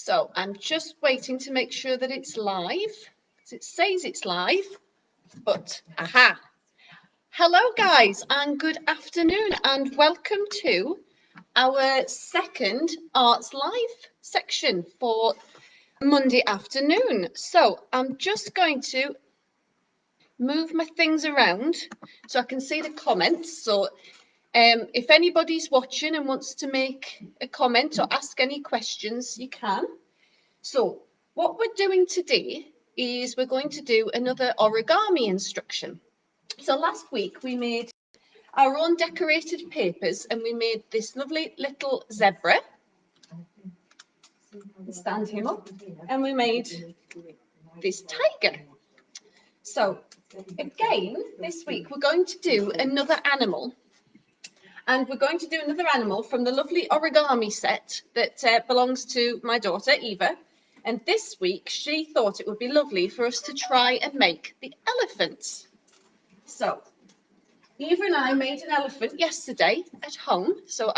So I'm just waiting to make sure that it's live. It says it's live, but aha. Hello guys and good afternoon and welcome to our second Arts Live section for Monday afternoon. So I'm just going to move my things around so I can see the comments. So if anybody's watching and wants to make a comment or ask any questions, you can. So what we're doing today is we're going to do another origami instruction. So last week we made our own decorated papers and we made this lovely little zebra. Stand him up. And we made this tiger. So again, this week we're going to do another animal. And we're going to do another animal from the lovely origami set that belongs to my daughter, Eva. And this week, she thought it would be lovely for us to try and make the elephant. So, Eva and I made an elephant yesterday at home. So,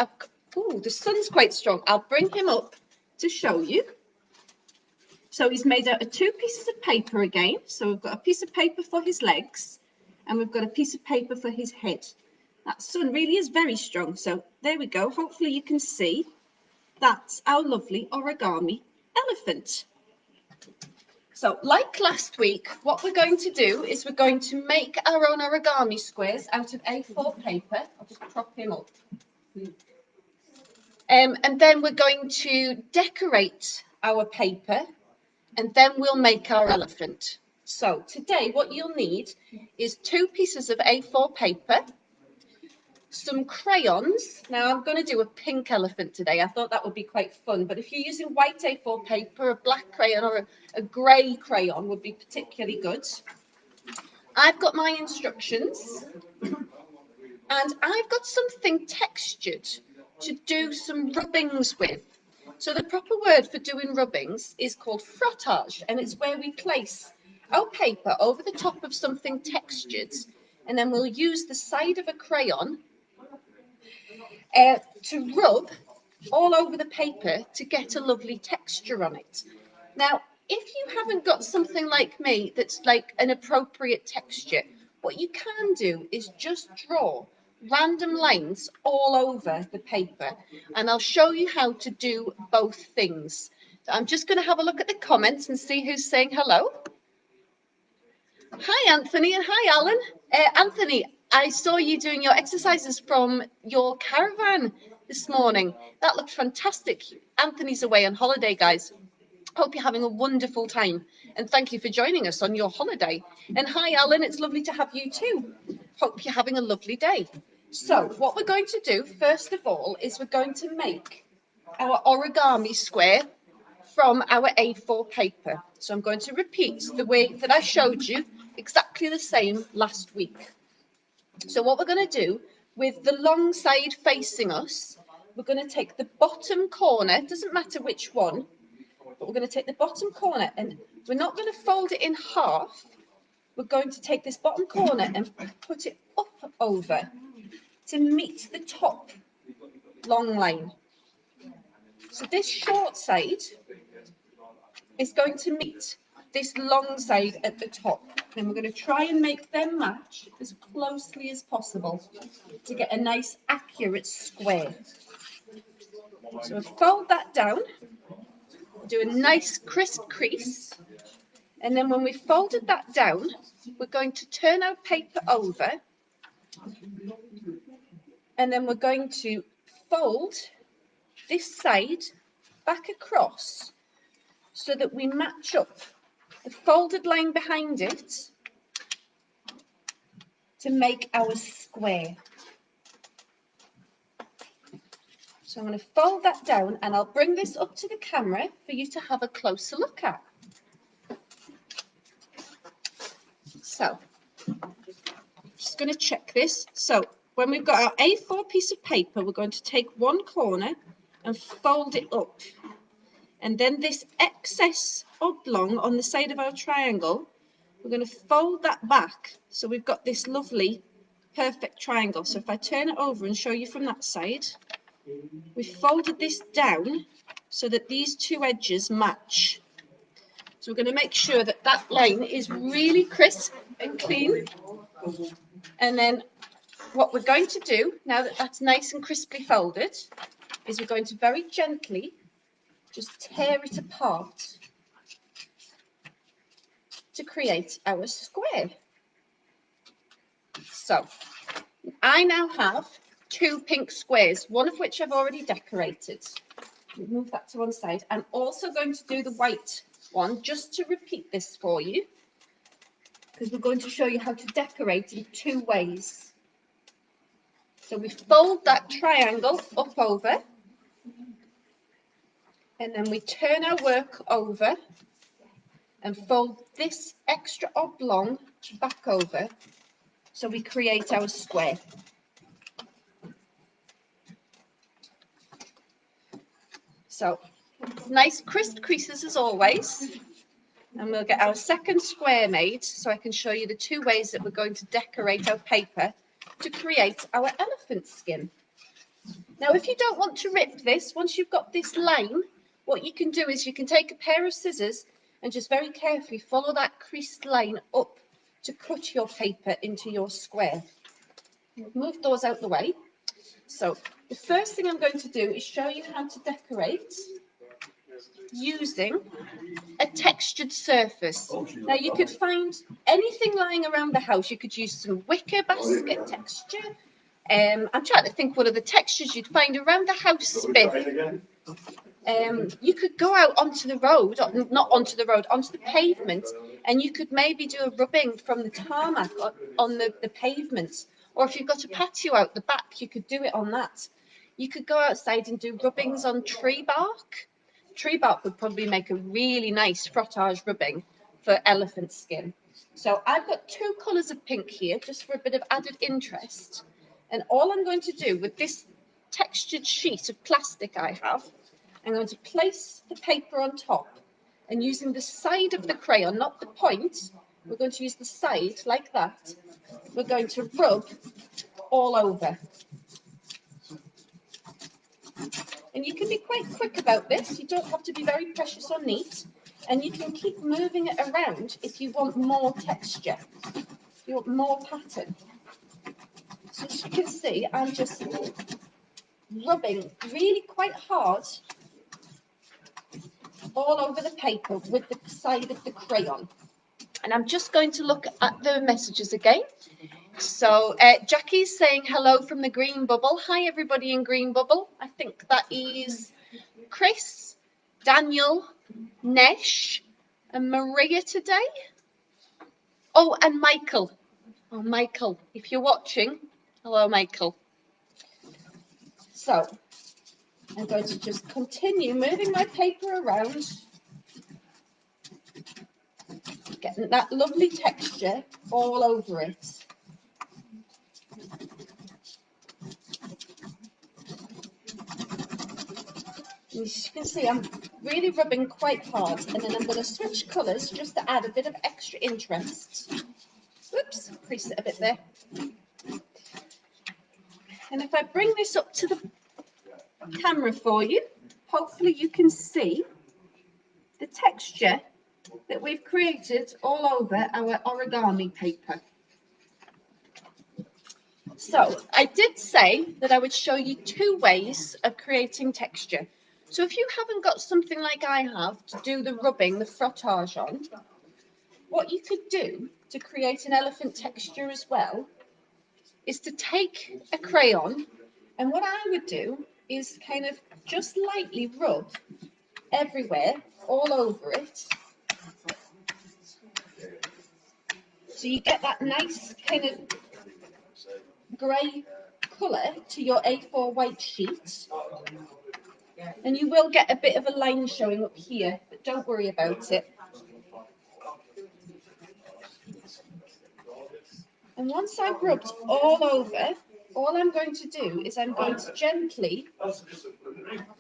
the sun's quite strong. I'll bring him up to show you. So, he's made out of 2 pieces of paper again. So, we've got a piece of paper for his legs and we've got a piece of paper for his head. That sun really is very strong. So there we go. Hopefully you can see that's our lovely origami elephant. So like last week, what we're going to do is we're going to make our own origami squares out of A4 paper. I'll just prop him up. And then we're going to decorate our paper and then we'll make our elephant. So today what you'll need is 2 pieces of A4 paper, some crayons. Now I'm going to do a pink elephant today. I thought that would be quite fun, but if you're using white A4 paper, a black crayon or a grey crayon would be particularly good. I've got my instructions and I've got something textured to do some rubbings with. So the proper word for doing rubbings is called frottage, and it's where we place our paper over the top of something textured and then we'll use the side of a crayon to rub all over the paper to get a lovely texture on it. Now, if you haven't got something like me that's like an appropriate texture, what you can do is just draw random lines all over the paper, and I'll show you how to do both things. So I'm just going to have a look at the comments and see who's saying hello. Hi, Anthony, and hi, Alan. Anthony, I saw you doing your exercises from your caravan this morning. That looked fantastic. Anthony's away on holiday, guys. Hope you're having a wonderful time. And thank you for joining us on your holiday. And hi, Alan, it's lovely to have you too. Hope you're having a lovely day. So what we're going to do, first of all, is we're going to make our origami square from our A4 paper. So I'm going to repeat the way that I showed you, exactly the same last week. So what we're going to do, with the long side facing us, we're going to take the bottom corner, doesn't matter which one, but we're going to take the bottom corner and we're not going to fold it in half. We're going to take this bottom corner and put it up over to meet the top long line. So this short side is going to meet this long side at the top. And we're going to try and make them match as closely as possible to get a nice accurate square. So we'll fold that down, do a nice crisp crease, and then when we've folded that down, we're going to turn our paper over, and then we're going to fold this side back across so that we match up the folded line behind it to make our square. So I'm going to fold that down and I'll bring this up to the camera for you to have a closer look at. So, just going to check this. So when we've got our A4 piece of paper, we're going to take one corner and fold it up. And then this excess oblong on the side of our triangle, we're going to fold that back. So we've got this lovely, perfect triangle. So if I turn it over and show you from that side, we've folded this down so that these two edges match. So we're going to make sure that that line is really crisp and clean. And then what we're going to do, now that that's nice and crisply folded, is we're going to very gently just tear it apart to create our square. So I now have two pink squares, one of which I've already decorated. Move that to one side. I'm also going to do the white one just to repeat this for you, because we're going to show you how to decorate in two ways. So we fold that triangle up over, and then we turn our work over and fold this extra oblong back over, so we create our square. So nice crisp creases as always, and we'll get our second square made so I can show you the two ways that we're going to decorate our paper to create our elephant skin. Now, if you don't want to rip this, once you've got this line, what you can do is you can take a pair of scissors and just very carefully follow that creased line up to cut your paper into your square. Move those out the way. So the first thing I'm going to do is show you how to decorate using a textured surface. Now you could find anything lying around the house. You could use some wicker basket texture. I'm trying to think what other textures you'd find around the house, Spiff. You could go out onto the road, not onto the road, onto the pavement, and you could maybe do a rubbing from the tarmac on the pavement. Or if you've got a patio out the back, you could do it on that. You could go outside and do rubbings on tree bark. Tree bark would probably make a really nice frottage rubbing for elephant skin. So I've got two colours of pink here, just for a bit of added interest. And all I'm going to do with this textured sheet of plastic I have, I'm going to place the paper on top, and using the side of the crayon, not the point, we're going to use the side like that. We're going to rub all over. And you can be quite quick about this. You don't have to be very precious or neat. And you can keep moving it around if you want more texture, if you want more pattern. So as you can see, I'm just rubbing really quite hard all over the paper with the side of the crayon. And I'm just going to look at the messages again. So Jackie's saying hello from the Green Bubble. Hi, everybody in Green Bubble. I think that is Chris, Daniel, Nesh, and Maria today. Oh, and Michael. Oh, Michael, if you're watching, hello, Michael. So I'm going to just continue moving my paper around, getting that lovely texture all over it. As you can see, I'm really rubbing quite hard, and then I'm going to switch colours just to add a bit of extra interest. Whoops, crease it a bit there. And if I bring this up to the camera for you, hopefully you can see the texture that we've created all over our origami paper. So I did say that I would show you two ways of creating texture. So if you haven't got something like I have to do the rubbing, the frottage on, what you could do to create an elephant texture as well is to take a crayon, and what I would do is kind of just lightly rub everywhere, all over it. So you get that nice kind of grey colour to your A4 white sheet. And you will get a bit of a line showing up here, but don't worry about it. And once I've rubbed all over, all I'm going to do is I'm going to gently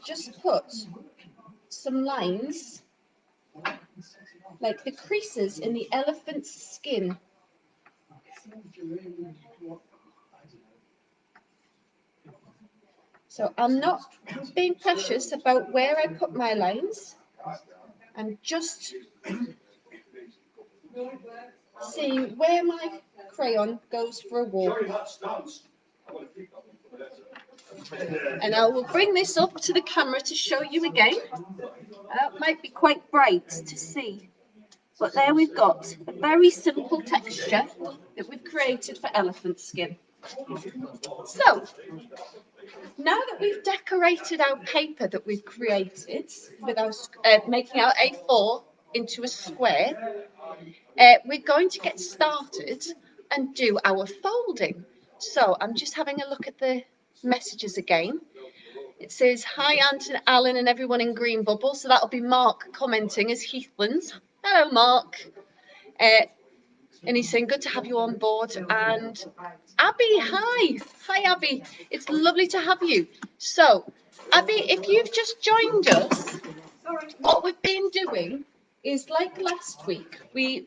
just put some lines, like the creases in the elephant's skin. So I'm not being precious about where I put my lines. I'm just seeing where my crayon goes for a walk. And I will bring this up to the camera to show you again. That might be quite bright to see. But there we've got a very simple texture that we've created for elephant skin. So, now that we've decorated our paper that we've created with our making our A4 into a square, we're going to get started and do our folding. So I'm just having a look at the messages again. It says, hi, Ant and Alan and everyone in Green Bubble. So that'll be Mark commenting as Heathlands. Hello, Mark. And he's saying, good to have you on board. And Abby, hi. Hi, Abby. It's lovely to have you. So, Abby, if you've just joined us, what we've been doing is like last week, we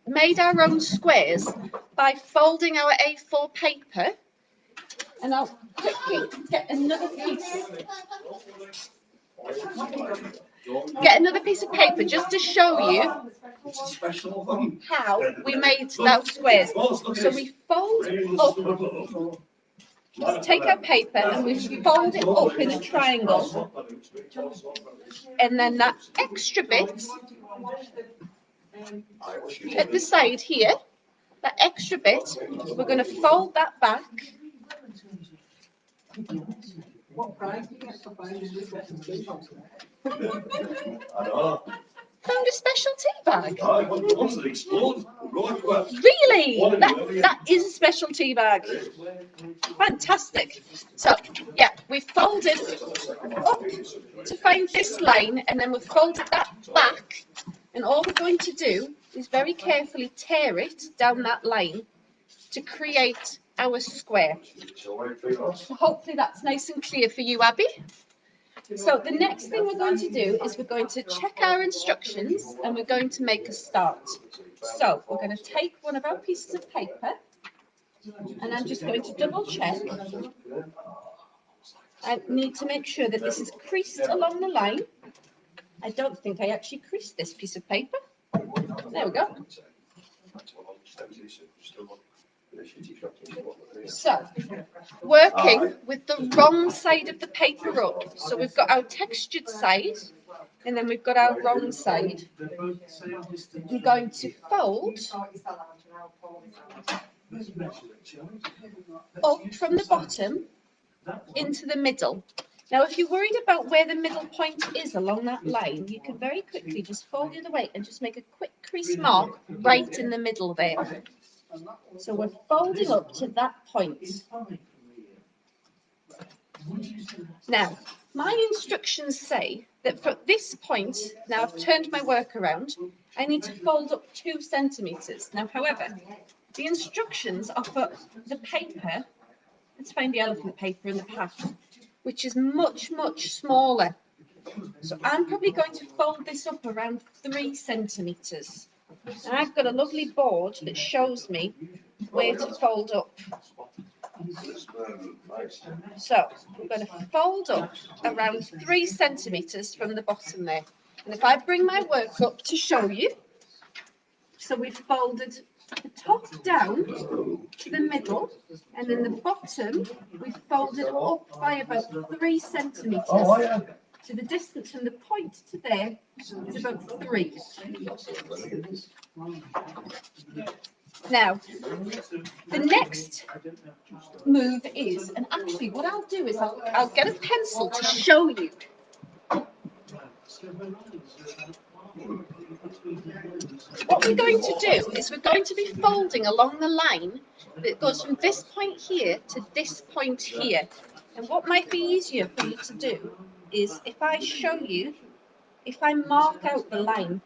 made our own squares by folding our A4 paper. And I'll quickly get another piece of paper just to show you how we made our squares. So we fold up, take our paper and we fold it up in a triangle, and then that extra bit at the side here, that extra bit, we're going to fold that back. Found a special tea bag. Really? That is a special tea bag. Fantastic. So, yeah, we folded up to find this line, and then we've folded that back. And all we're going to do is very carefully tear it down that line to create our square. So hopefully that's nice and clear for you, Abby. So the next thing we're going to do is we're going to check our instructions and we're going to make a start. So we're going to take one of our pieces of paper and I'm just going to double check. I need to make sure that this is creased along the line. I don't think I actually creased this piece of paper. There we go. So, working with the wrong side of the paper up. So we've got our textured side, and then we've got our wrong side. I'm going to fold up from the bottom into the middle. Now, if you're worried about where the middle point is along that line, you can very quickly just fold the other way and just make a quick crease mark right in the middle there. So we're folding up to that point. Now, my instructions say that for this point, now I've turned my work around, I need to fold up 2 centimetres. Now, however, the instructions are for the paper. Let's find the elephant paper in the pack, which is much, much smaller. So I'm probably going to fold this up around 3 centimetres. And I've got a lovely board that shows me where to fold up. So I'm going to fold up around 3 centimetres from the bottom there. And if I bring my work up to show you, so we've folded the top down to the middle, and then the bottom we've folded up by about 3 centimetres. So the distance from the point to there is about 3. Now, the next move is, and actually what I'll do is I'll get a pencil to show you. What we're going to do is we're going to be folding along the line that goes from this point here to this point here. And what might be easier for you to do is if I show you, if I mark out the line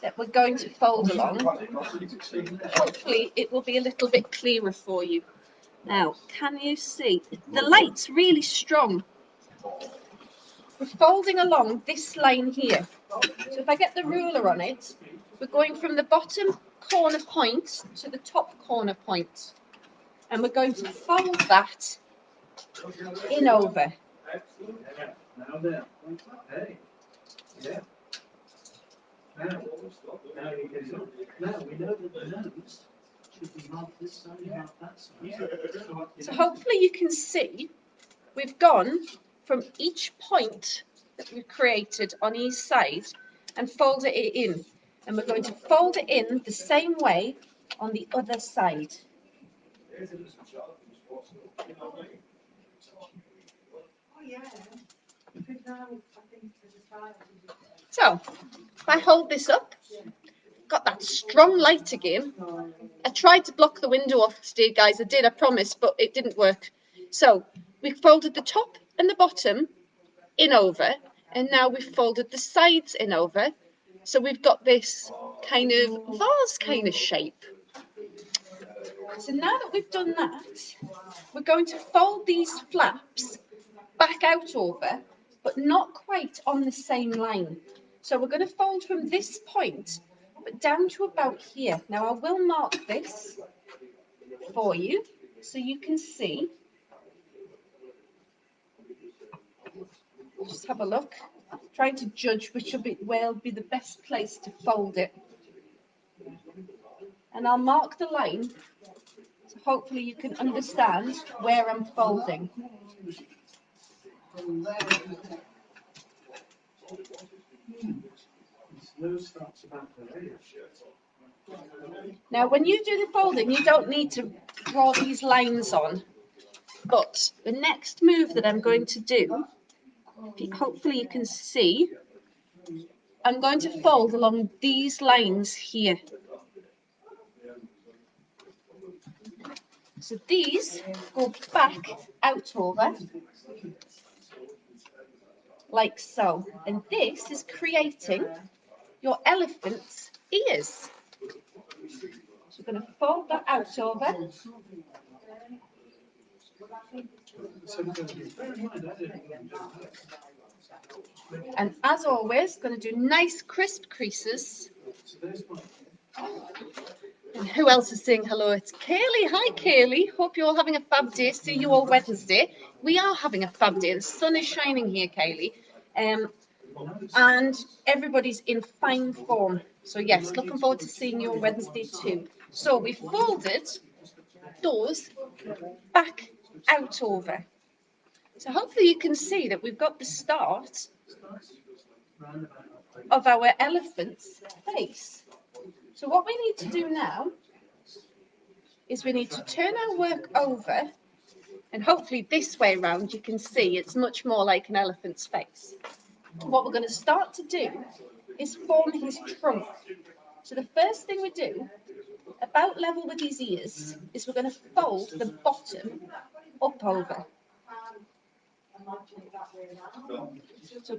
that we're going to fold along, hopefully it will be a little bit clearer for you. Now, can you see? The light's really strong. We're folding along this line here. So if I get the ruler on it, we're going from the bottom corner point to the top corner point. And we're going to fold that in over. So hopefully you can see we've gone from each point that we've created on each side and folded it in. And we're going to fold it in the same way on the other side. So if I hold this up, got that strong light again. I tried to block the window off today, guys. I did, I promise, but it didn't work. So we folded the top and the bottom in over, and now we've folded the sides in over. So we've got this kind of vase kind of shape. So now that we've done that, we're going to fold these flaps back out over, but not quite on the same line. So we're going to fold from this point, but down to about here. Now I will mark this for you so you can see. Just have a look. Trying to judge which will be the best place to fold it. And I'll mark the line so hopefully you can understand where I'm folding. Now when you do the folding, you don't need to draw these lines on, but the next move that I'm going to do, hopefully you can see, I'm going to fold along these lines here. So these go back out over, like so. And this is creating your elephant's ears. So we're going to fold that out over. And as always, going to do nice crisp creases. And who else is saying hello? It's Kaylee. Hi, Kaylee. Hope you're all having a fab day. See you all Wednesday. We are having a fab day. The sun is shining here, Kaylee. And everybody's in fine form. So yes, looking forward to seeing you on Wednesday too. So we folded those back out over. So hopefully you can see that we've got the start of our elephant's face. So what we need to do now is we need to turn our work over, and hopefully this way around you can see it's much more like an elephant's face. What we're going to start to do is form his trunk. So the first thing we do, about level with his ears, is we're going to fold the bottom up over. So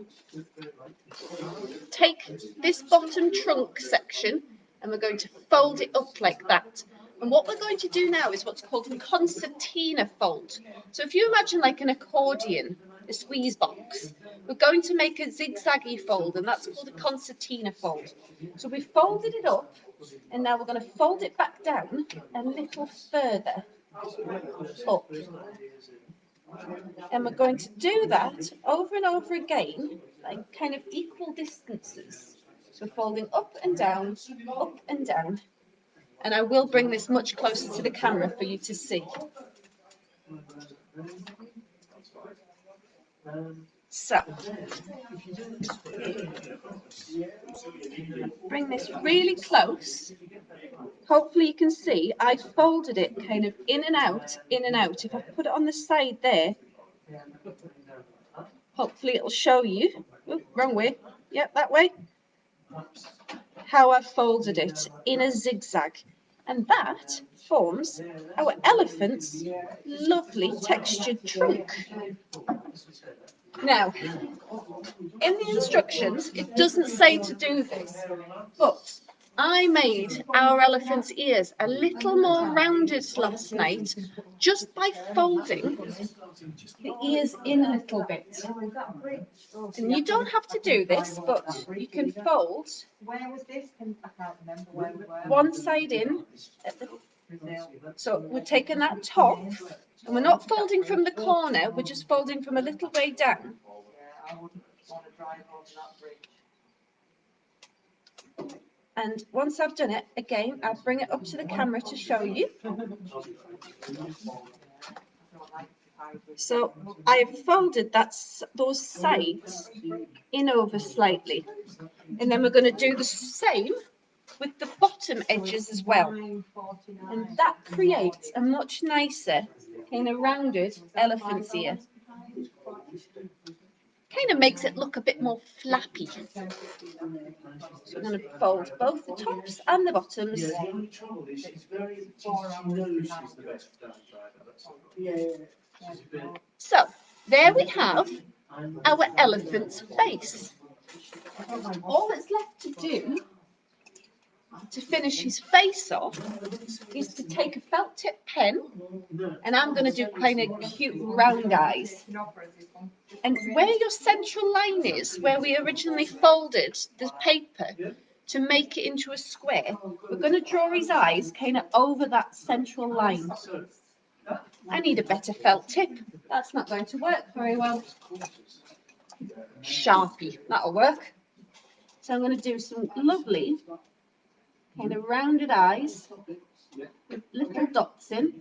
take this bottom trunk section and we're going to fold it up like that. And what we're going to do now is what's called a concertina fold. So if you imagine like an accordion, a squeeze box, we're going to make a zigzaggy fold, and that's called a concertina fold. So we folded it up, and now we're going to fold it back down a little further up. And we're going to do that over and over again, like kind of equal distances. So folding up and down, up and down. And I will bring this much closer to the camera for you to see. So, bring this really close. Hopefully you can see I folded it kind of in and out, in and out. If I put it on the side there, hopefully it'll show you. Ooh, wrong way. Yep, that way. How I've folded it in a zigzag. And that forms our elephant's lovely textured trunk. Now, in the instructions, it doesn't say to do this, but I made our elephant's ears a little more rounded last night just by folding the ears in a little bit. And you don't have to do this, but you can fold one side in. So we're taking that top And we're not folding from the corner, we're just folding from a little way down. And once I've done it, again, I'll bring it up to the camera to show you. So I've folded those sides in over slightly. And then we're going to do the same with the bottom edges as well. And that creates a much nicer kind of rounded elephant's ear. Kind of makes it look a bit more flappy. So I'm going to fold both the tops and the bottoms. So there we have our elephant's face. All that's left to do to finish his face off is to take a felt tip pen, and I'm going to do quite a cute round eyes. And where your central line is, where we originally folded the paper to make it into a square, we're going to draw his eyes kind of over that central line. I need a better felt tip. That's not going to work very well. Sharpie, that'll work. So I'm going to do some lovely kind of rounded eyes with little dots in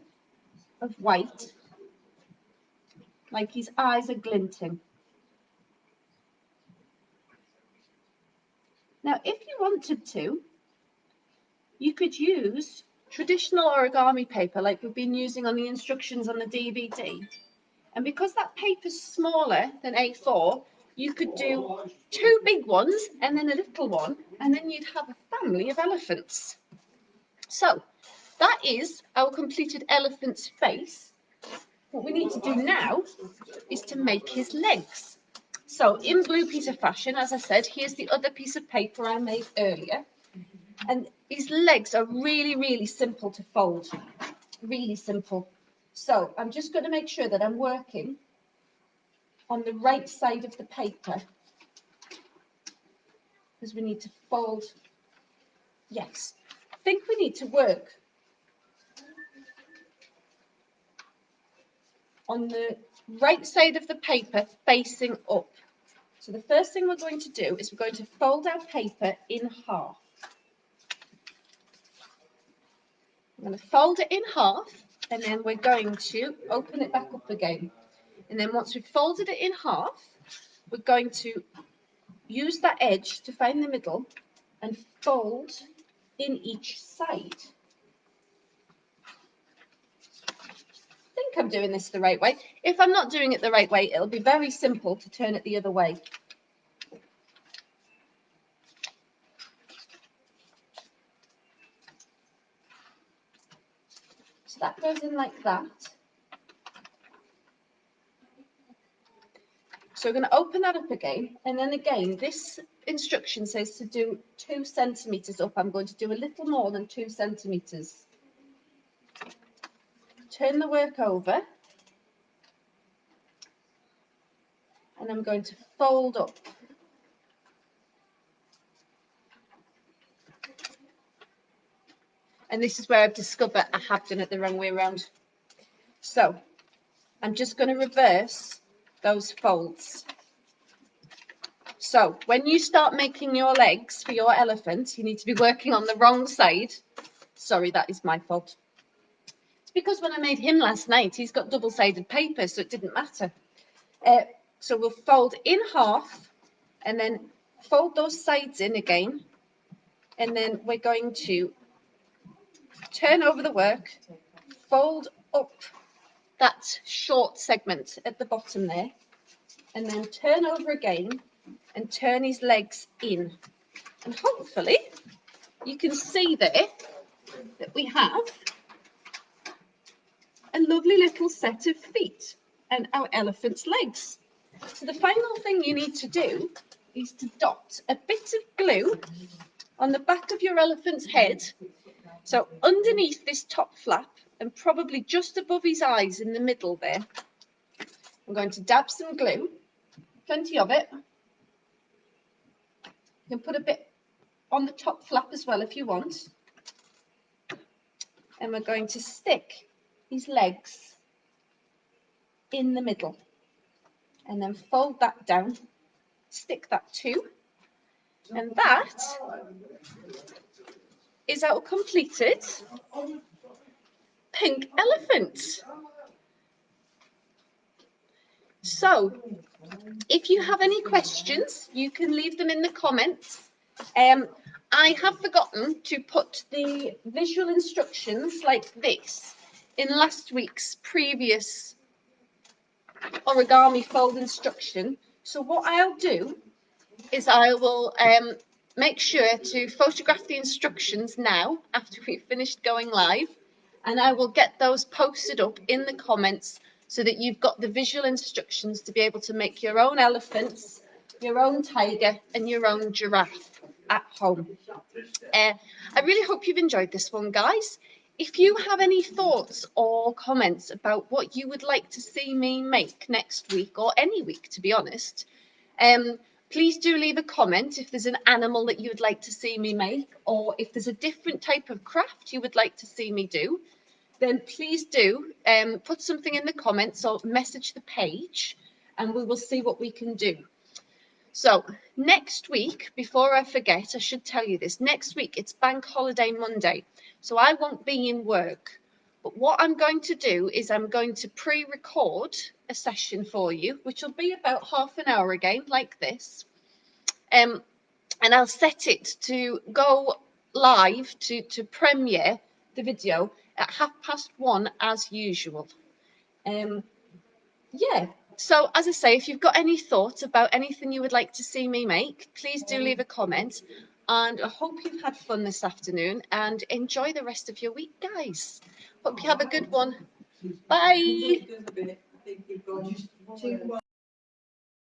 of white, like his eyes are glinting. Now, if you wanted to, you could use traditional origami paper like we've been using on the instructions on the DVD. And because that paper's smaller than A4, you could do 2 big ones and then a little one, and then you'd have a family of elephants. So that is our completed elephant's face. What we need to do now is to make his legs. So in Blue Peter fashion, as I said, here's the other piece of paper I made earlier. And his legs are really, really simple to fold. Really simple. So I'm just going to make sure that I'm working on the right side of the paper, because we need to fold. Yes, I think we need to work on the right side of the paper facing up. So the first thing we're going to do is we're going to fold our paper in half. I'm going to fold it in half, and then we're going to open it back up again. And then once we've folded it in half, we're going to use that edge to find the middle and fold in each side. I think I'm doing this the right way. If I'm not doing it the right way, it'll be very simple to turn it the other way. So that goes in like that. So we're going to open that up again, and then again, this instruction says to do 2 centimetres up. I'm going to do a little more than 2 centimetres. Turn the work over, and I'm going to fold up. And this is where I've discovered I have done it the wrong way around. So I'm just going to reverse those folds. So when you start making your legs for your elephant, you need to be working on the wrong side. Sorry, that is my fault. It's because when I made him last night, he's got double-sided paper, so it didn't matter. So we'll fold in half and then fold those sides in again. And then we're going to turn over the work, fold up that short segment at the bottom there, and then turn over again and turn his legs in. And hopefully you can see there that we have a lovely little set of feet and our elephant's legs. So the final thing you need to do is to dot a bit of glue on the back of your elephant's head. So underneath this top flap and probably just above his eyes in the middle there, I'm going to dab some glue, plenty of it. You can put a bit on the top flap as well if you want. And we're going to stick his legs in the middle. And then fold that down, stick that too. And that is our completed pink elephant. So, if you have any questions, you can leave them in the comments. I have forgotten to put the visual instructions like this in last week's previous origami fold instruction. So what I'll do is I will make sure to photograph the instructions now after we've finished going live, and I will get those posted up in the comments so that you've got the visual instructions to be able to make your own elephants, your own tiger, and your own giraffe at home. I really hope you've enjoyed this one, guys. If you have any thoughts or comments about what you would like to see me make next week, or any week, to be honest, please do leave a comment if there's an animal that you would like to see me make, or if there's a different type of craft you would like to see me do, then please do put something in the comments or message the page, and we will see what we can do. So next week, before I forget, I should tell you this, next week it's Bank Holiday Monday, so I won't be in work. But what I'm going to do is I'm going to pre-record a session for you, which will be about half an hour again, like this. And I'll set it to go live to premiere the video at 1:30 as usual. Yeah, so as I say, if you've got any thoughts about anything you would like to see me make, please do leave a comment. And I hope you've had fun this afternoon and enjoy the rest of your week, guys. Hope you have a good one. Bye.